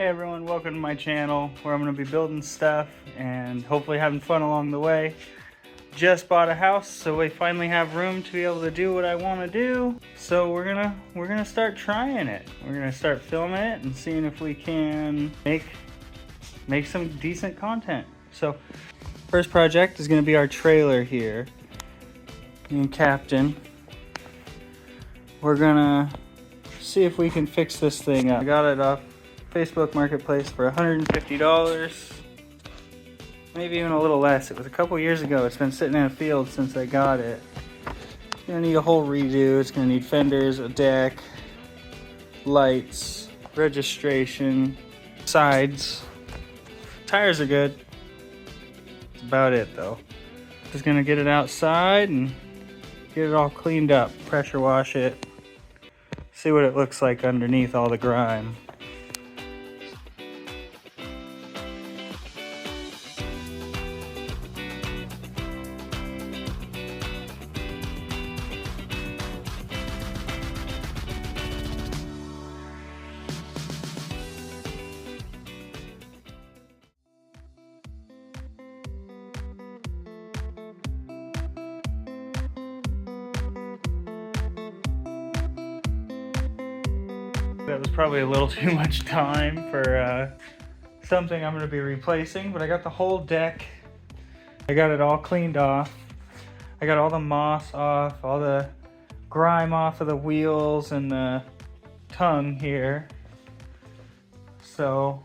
Hey everyone, welcome to my channel where I'm going to be building stuff and hopefully having fun along the way. Just bought a house, so we finally have room to be able to do what I want to do. So we're gonna start trying it. We're gonna start filming it and seeing if we can make some decent content. So first project is gonna be our trailer here. Me and Captain. We're gonna see if we can fix this thing up. I got it off Facebook Marketplace for $150. Maybe even a little less. It was a couple years ago. It's been sitting in a field since I got it. It's gonna need a whole redo. It's gonna need fenders, a deck, lights, registration, sides. Tires are good. That's about it though. Just gonna get it outside and get it all cleaned up. Pressure wash it. See what it looks like underneath all the grime. That was probably a little too much time for something I'm going to be replacing, but I got the whole deck. I got it all cleaned off. I got all the moss off, all the grime off of the wheels and the tongue here. So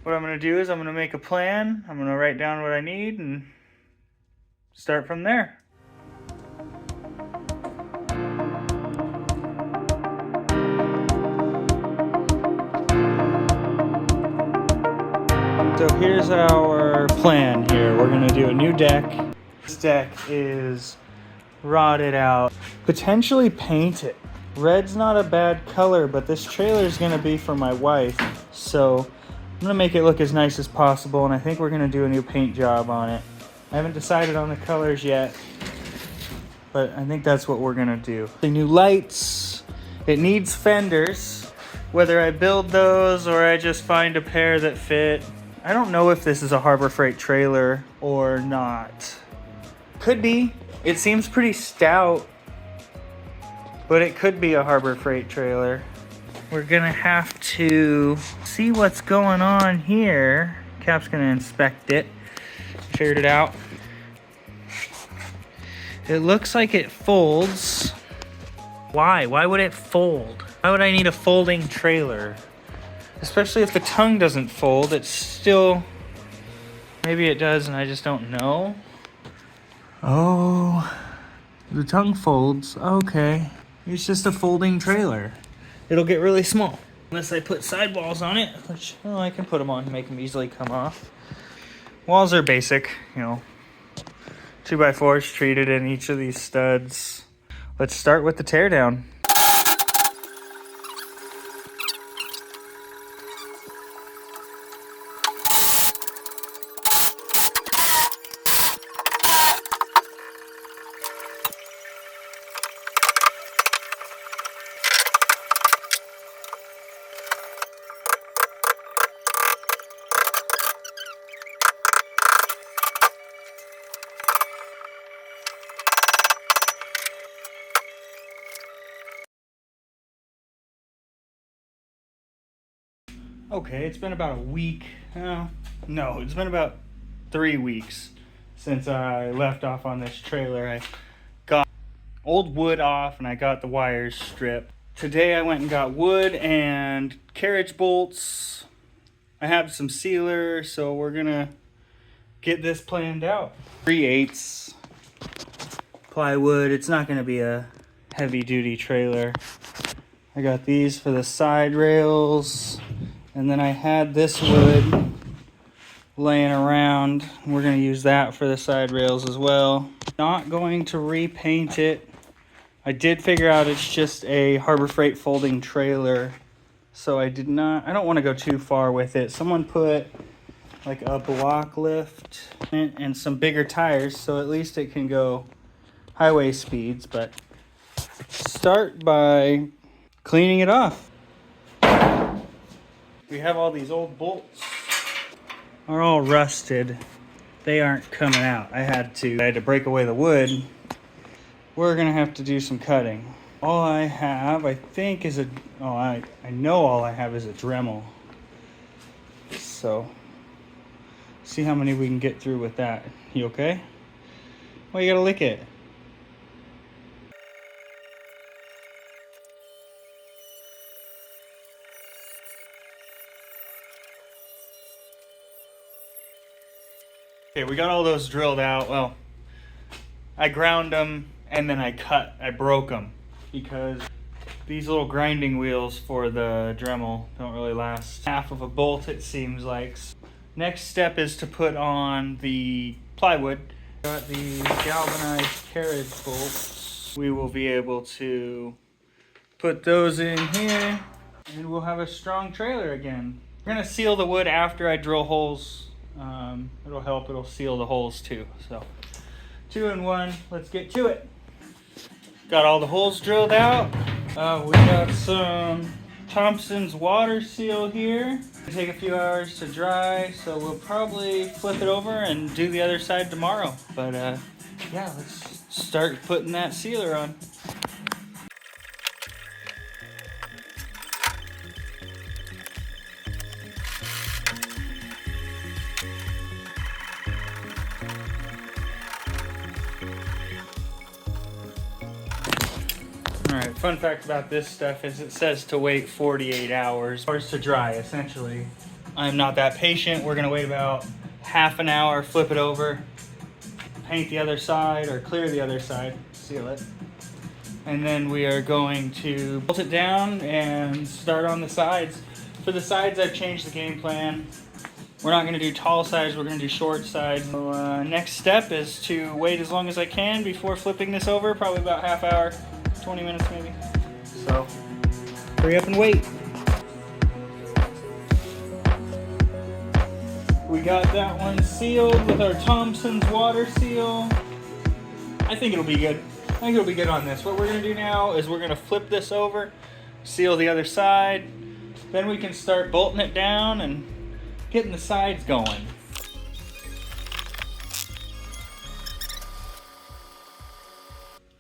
what I'm going to do is I'm going to make a plan. I'm going to write down what I need and start from there. So here's our plan here. We're gonna do a new deck. This deck is rotted out. Potentially paint it. Red's not a bad color, but this trailer is gonna be for my wife. So I'm gonna make it look as nice as possible, and I think we're gonna do a new paint job on it. I haven't decided on the colors yet, but I think that's what we're gonna do. The new lights. It needs fenders. Whether I build those or I just find a pair that fit. I don't know if this is a Harbor Freight trailer or not. Could be. It seems pretty stout, but it could be a Harbor Freight trailer. We're gonna have to see what's going on here. Cap's gonna inspect it. Figured it out. It looks like it folds. Why? Why would it fold? Why would I need a folding trailer? Especially if the tongue doesn't fold, it's still, maybe it does and I just don't know. Oh, the tongue folds, okay. It's just a folding trailer. It'll get really small. Unless I put sidewalls on it, which, well, I can put them on and make them easily come off. Walls are basic, 2x4s treated in each of these studs. Let's start with the teardown. Okay, it's been about a week. No, it's been about 3 weeks since I left off on this trailer. I got old wood off and I got the wires stripped. Today I went and got wood and carriage bolts. I have some sealer, so we're gonna get this planned out. 3/8 plywood. It's not gonna be a heavy duty trailer. I got these for the side rails. And then I had this wood laying around. We're going to use that for the side rails as well. Not going to repaint it. I did figure out it's just a Harbor Freight folding trailer. So I don't want to go too far with it. Someone put like a block lift and some bigger tires, so at least it can go highway speeds. But start by cleaning it off. We have all these old bolts are all rusted. They aren't coming out. I had to break away the wood. We're gonna have to do some cutting. All I have, I think, is I know all I have is a Dremel. So, see how many we can get through with that. You okay? Well, you gotta lick it. Okay, we got all those drilled out. Well, I ground them and then I broke them because these little grinding wheels for the Dremel don't really last half of a bolt, it seems like. Next step is to put on the plywood. Got the galvanized carriage bolts. We will be able to put those in here and we'll have a strong trailer again. We're gonna seal the wood after I drill holes. It'll help, it'll seal the holes too. So 2 in 1, let's get to it. Got all the holes drilled out. We got some Thompson's water seal here. It'll take a few hours to dry, so we'll probably flip it over and do the other side tomorrow. But yeah, let's start putting that sealer on. Alright, fun fact about this stuff is it says to wait 48 hours to dry, essentially. I'm not that patient. We're going to wait about half an hour, flip it over, paint the other side or clear the other side, seal it. And then we are going to bolt it down and start on the sides. For the sides, I've changed the game plan. We're not going to do tall sides, we're going to do short sides. So, next step is to wait as long as I can before flipping this over, probably about half hour. 20 minutes maybe. So, hurry up and wait. We got that one sealed with our Thompson's water seal. I think it'll be good. I think it'll be good on this. What we're gonna do now is we're gonna flip this over, seal the other side, then we can start bolting it down and getting the sides going.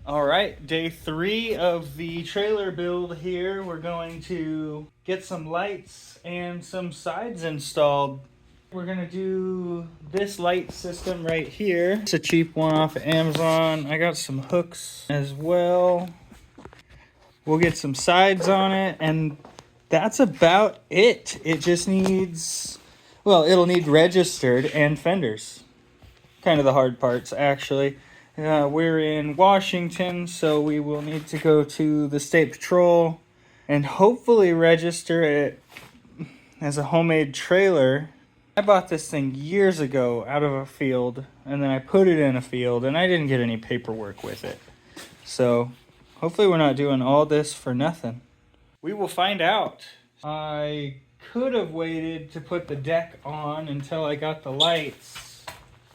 All right, day 3 of the trailer build here. We're going to get some lights and some sides installed. We're gonna do this light system right here. It's a cheap one off of Amazon. I got some hooks as well. We'll get some sides on it and that's about it. It just needs, well, it'll need registered and fenders. Kind of the hard parts, actually. We're in Washington, so we will need to go to the State Patrol and hopefully register it as a homemade trailer. I bought this thing years ago out of a field, and then I put it in a field, and I didn't get any paperwork with it. So hopefully we're not doing all this for nothing. We will find out. I could have waited to put the deck on until I got the lights.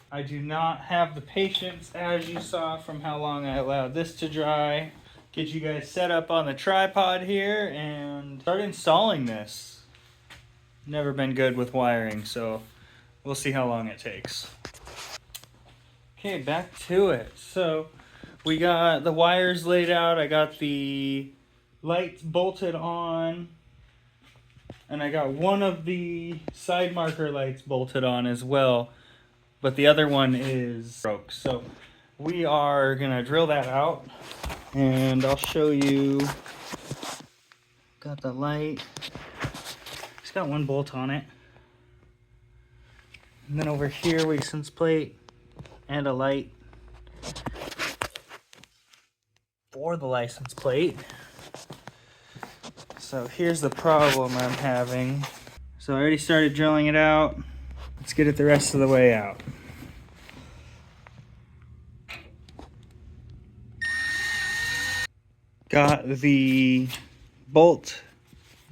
I do not have the patience, as you saw from how long I allowed this to dry. Get you guys set up on the tripod here and start installing this. Never been good with wiring, so we'll see how long it takes. Okay, back to it. So we got the wires laid out. I got the lights bolted on. And I got one of the side marker lights bolted on as well. But the other one is broke. So we are gonna drill that out and I'll show you. Got the light. It's got one bolt on it. And then over here, we license plate and a light for the license plate. So here's the problem I'm having. So I already started drilling it out. Let's get it the rest of the way out. Got the bolt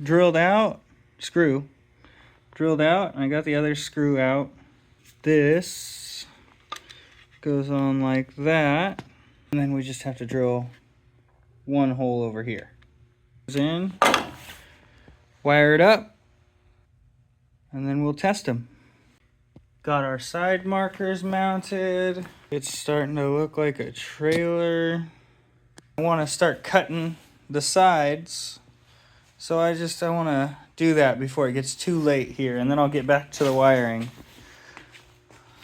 drilled out, screw drilled out, and I got the other screw out. This goes on like that, and then we just have to drill one hole over here. Goes in, wire it up, and then we'll test them. Got our side markers mounted. It's starting to look like a trailer. I want to start cutting the sides, so I want to do that before it gets too late here, and then I'll get back to the wiring.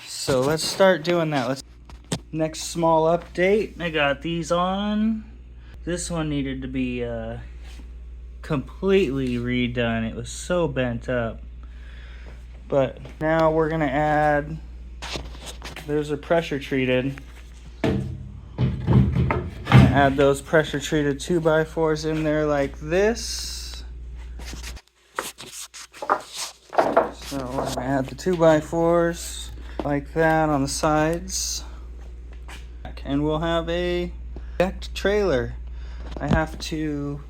So let's start doing that. Next small update, I got these on. This one needed to be completely redone. It was so bent up. But now we're gonna add, those are pressure treated. Add those pressure treated 2x4s in there like this. So we're gonna add the 2x4s like that on the sides. And we'll have a decked trailer. I have to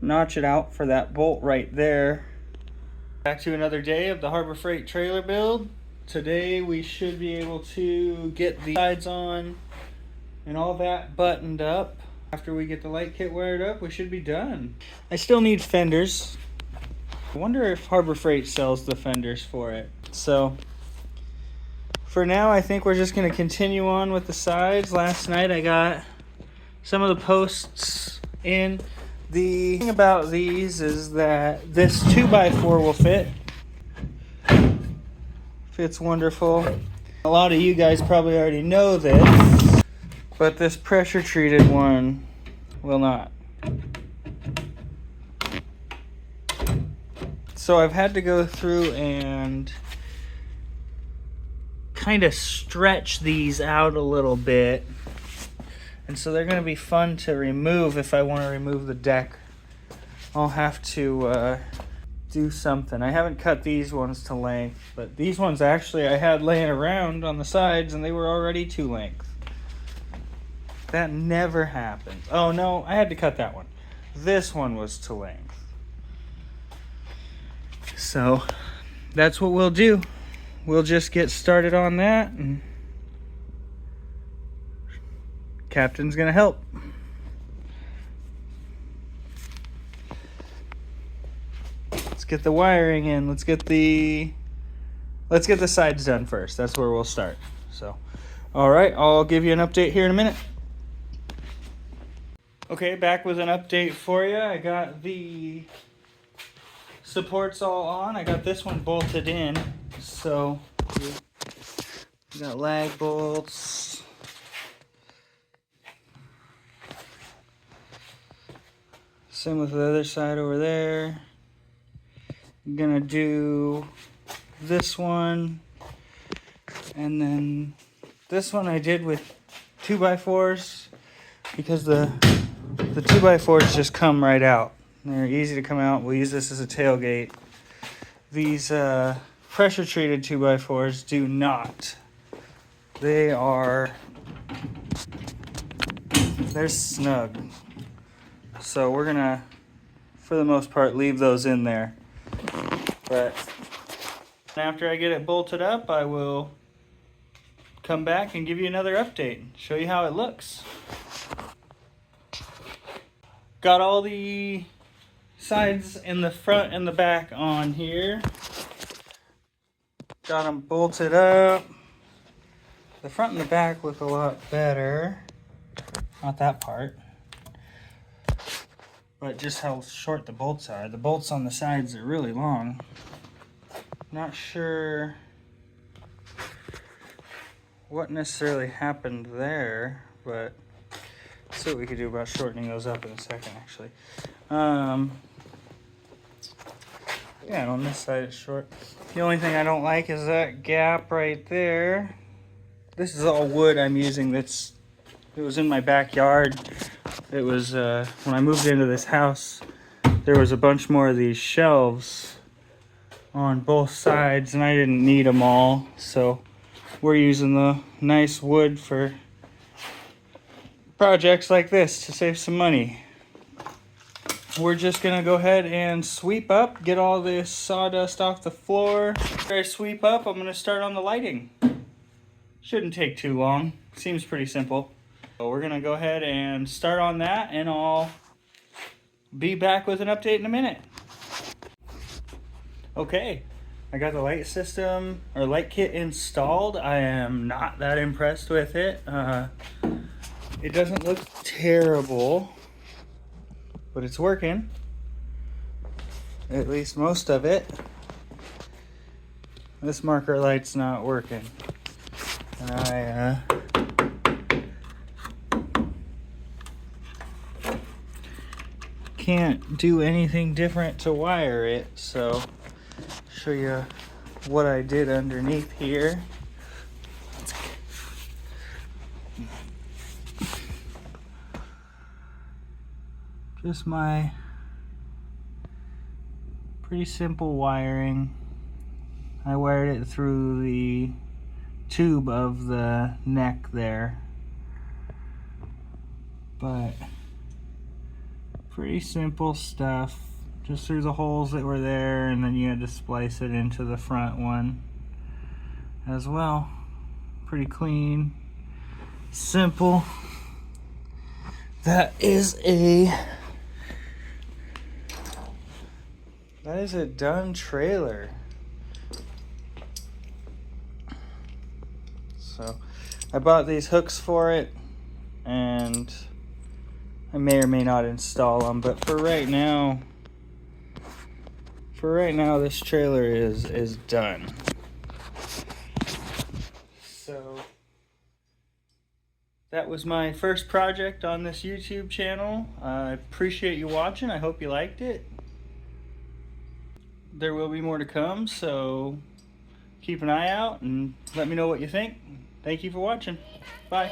notch it out for that bolt right there. Back to another day of the Harbor Freight trailer build. Today we should be able to get the sides on and all that buttoned up. After we get the light kit wired up, we should be done. I still need fenders. I wonder if Harbor Freight sells the fenders for it. So for now, I think we're just gonna continue on with the sides. Last night I got some of the posts in. The thing about these is that this 2x4 will fit. Fits wonderful. A lot of you guys probably already know this, but this pressure treated one will not. So I've had to go through and kind of stretch these out a little bit. And so they're going to be fun to remove. If I want to remove the deck, I'll have to do something. I haven't cut these ones to length, but these ones actually I had laying around on the sides and they were already to length. That never happened. Oh no, I had to cut that one. This one was to length. So that's what we'll do. We'll just get started on that, and Captain's gonna help. Let's get the wiring in. Let's get the sides done first. That's where we'll start. So, all right, I'll give you an update here in a minute. Okay, back with an update for you. I got the supports all on. I got this one bolted in. So, we got lag bolts. Same with the other side over there. I'm gonna do this one, and then this one I did with 2x4s because the 2x4s just come right out. They're easy to come out. We'll use this as a tailgate. These pressure treated 2x4s do not. They're snug. So we're gonna, for the most part, leave those in there. But after I get it bolted up, I will come back and give you another update, show you how it looks. Got all the sides in the front and the back on here. Got them bolted up. The front and the back look a lot better. Not that part, but just how short the bolts are. The bolts on the sides are really long. Not sure what necessarily happened there, but let's see what we could do about shortening those up in a second, actually. Yeah, on this side it's short. The only thing I don't like is that gap right there. This is all wood I'm using. It was in my backyard. It was when I moved into this house, there was a bunch more of these shelves on both sides, and I didn't need them all, so we're using the nice wood for projects like this to save some money. We're just gonna go ahead and sweep up, get all this sawdust off the floor. After I sweep up, I'm gonna start on the lighting. Shouldn't take too long. Seems pretty simple. So we're gonna go ahead and start on that, and I'll be back with an update in a minute. Okay, I got the light system or light kit installed. I am not that impressed with it. It doesn't look terrible, but it's working. At least most of it. This marker light's not working. And I can't do anything different to wire it, so show you what I did underneath here. Just my pretty simple wiring. I wired it through the tube of the neck there, but pretty simple stuff. Just through the holes that were there, and then you had to splice it into the front one as well. Pretty clean, simple. That is a done trailer. So I bought these hooks for it, and I may or may not install them, but for right now this trailer is done. So that was my first project on this YouTube channel. I appreciate you watching. I hope you liked it. There will be more to come, so keep an eye out and let me know what you think. Thank you for watching. Bye.